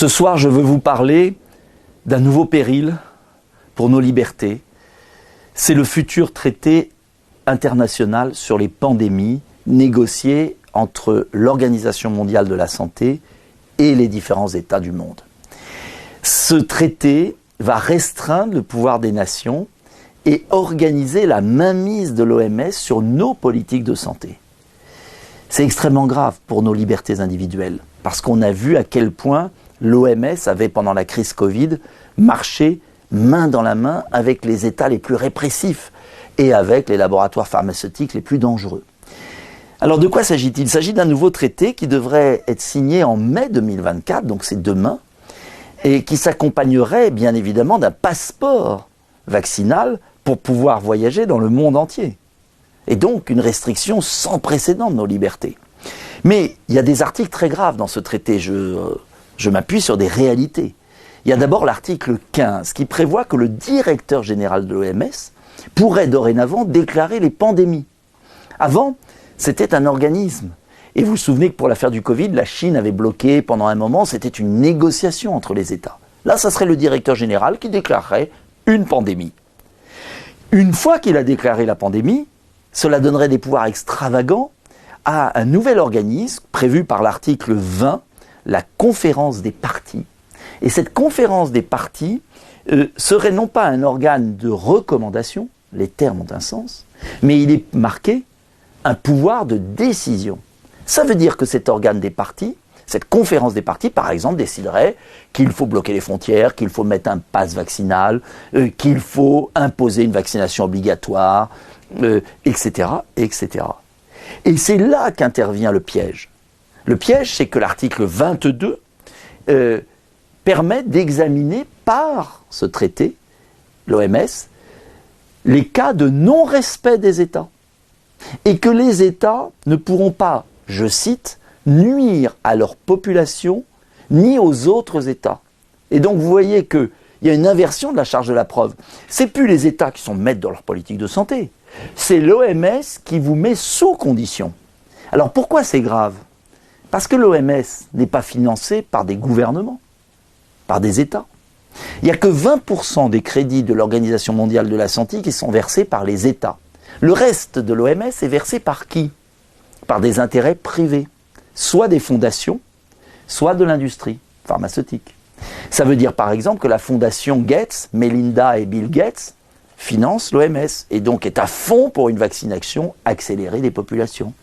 Ce soir, je veux vous parler d'un nouveau péril pour nos libertés. C'est le futur traité international sur les pandémies négocié entre l'Organisation mondiale de la santé et les différents États du monde. Ce traité va restreindre le pouvoir des nations et organiser la mainmise de l'OMS sur nos politiques de santé. C'est extrêmement grave pour nos libertés individuelles, parce qu'on a vu à quel point l'OMS avait, pendant la crise Covid, marché main dans la main avec les États les plus répressifs et avec les laboratoires pharmaceutiques les plus dangereux. Alors de quoi s'agit-il ? Il s'agit d'un nouveau traité qui devrait être signé en mai 2024, donc c'est demain, et qui s'accompagnerait bien évidemment d'un passeport vaccinal pour pouvoir voyager dans le monde entier. Et donc une restriction sans précédent de nos libertés. Mais il y a des articles très graves dans ce traité, je m'appuie sur des réalités. Il y a d'abord l'article 15 qui prévoit que le directeur général de l'OMS pourrait dorénavant déclarer les pandémies. Avant, c'était un organisme. Et vous vous souvenez que pour l'affaire du Covid, la Chine avait bloqué pendant un moment, c'était une négociation entre les États. Là, ça serait le directeur général qui déclarerait une pandémie. Une fois qu'il a déclaré la pandémie, cela donnerait des pouvoirs extravagants à un nouvel organisme prévu par l'article 20, la conférence des parties. Et cette conférence des parties serait non pas un organe de recommandation, les termes ont un sens, mais il est marqué un pouvoir de décision. Ça veut dire que cet organe des parties, cette conférence des parties, par exemple, déciderait qu'il faut bloquer les frontières, qu'il faut mettre un pass vaccinal, qu'il faut imposer une vaccination obligatoire, etc., etc. Et c'est là qu'intervient le piège. Le piège, c'est que l'article 22 permet d'examiner par ce traité, l'OMS, les cas de non-respect des États. Et que les États ne pourront pas, je cite, nuire à leur population ni aux autres États. Et donc vous voyez qu'il y a une inversion de la charge de la preuve. C'est plus les États qui sont maîtres dans leur politique de santé. C'est l'OMS qui vous met sous condition. Alors pourquoi c'est grave ? Parce que l'OMS n'est pas financée par des gouvernements, par des États. Il n'y a que 20% des crédits de l'Organisation mondiale de la santé qui sont versés par les États. Le reste de l'OMS est versé par qui ? Par des intérêts privés, soit des fondations, soit de l'industrie pharmaceutique. Ça veut dire par exemple que la fondation Gates, Melinda et Bill Gates, finance l'OMS et donc est à fond pour une vaccination accélérée des populations.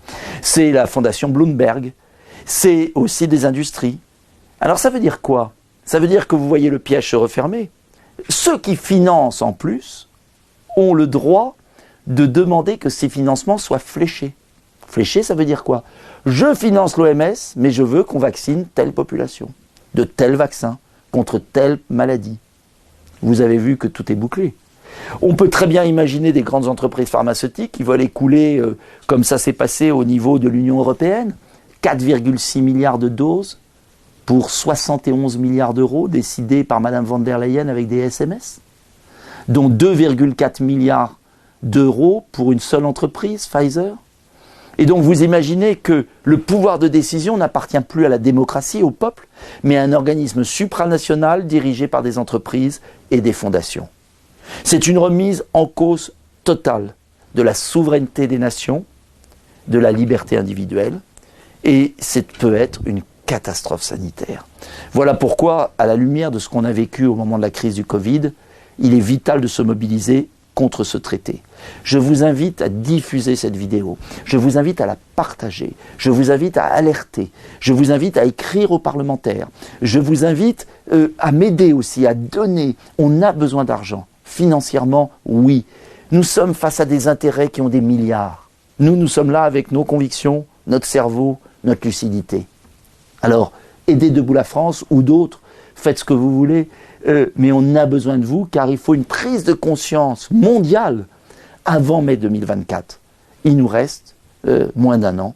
C'est la fondation Bloomberg, c'est aussi des industries. Alors ça veut dire quoi ? Ça veut dire que vous voyez le piège se refermer. Ceux qui financent en plus ont le droit de demander que ces financements soient fléchés. Fléchés, ça veut dire quoi ? Je finance l'OMS, mais je veux qu'on vaccine telle population, de tel vaccin, contre telle maladie. Vous avez vu que tout est bouclé. On peut très bien imaginer des grandes entreprises pharmaceutiques qui veulent écouler, comme ça s'est passé au niveau de l'Union européenne, 4,6 milliards de doses pour 71 milliards d'euros décidés par Mme von der Leyen avec des SMS, dont 2,4 milliards d'euros pour une seule entreprise, Pfizer. Et donc vous imaginez que le pouvoir de décision n'appartient plus à la démocratie, au peuple, mais à un organisme supranational dirigé par des entreprises et des fondations. C'est une remise en cause totale de la souveraineté des nations, de la liberté individuelle, et ça peut être une catastrophe sanitaire. Voilà pourquoi, à la lumière de ce qu'on a vécu au moment de la crise du Covid, il est vital de se mobiliser contre ce traité. Je vous invite à diffuser cette vidéo, je vous invite à la partager, je vous invite à alerter, je vous invite à écrire aux parlementaires, je vous invite à m'aider aussi, à donner. On a besoin d'argent. Financièrement, oui. Nous sommes face à des intérêts qui ont des milliards. Nous sommes là avec nos convictions, notre cerveau, notre lucidité. Alors, aidez Debout la France ou d'autres, faites ce que vous voulez, mais on a besoin de vous car il faut une prise de conscience mondiale avant mai 2024. Il nous reste moins d'un an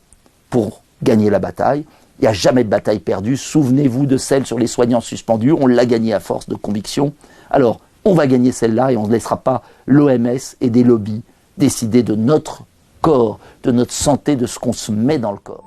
pour gagner la bataille. Il n'y a jamais de bataille perdue. Souvenez-vous de celle sur les soignants suspendus. On l'a gagnée à force de conviction. Alors, on va gagner celle-là et on ne laissera pas l'OMS et des lobbies décider de notre corps, de notre santé, de ce qu'on se met dans le corps.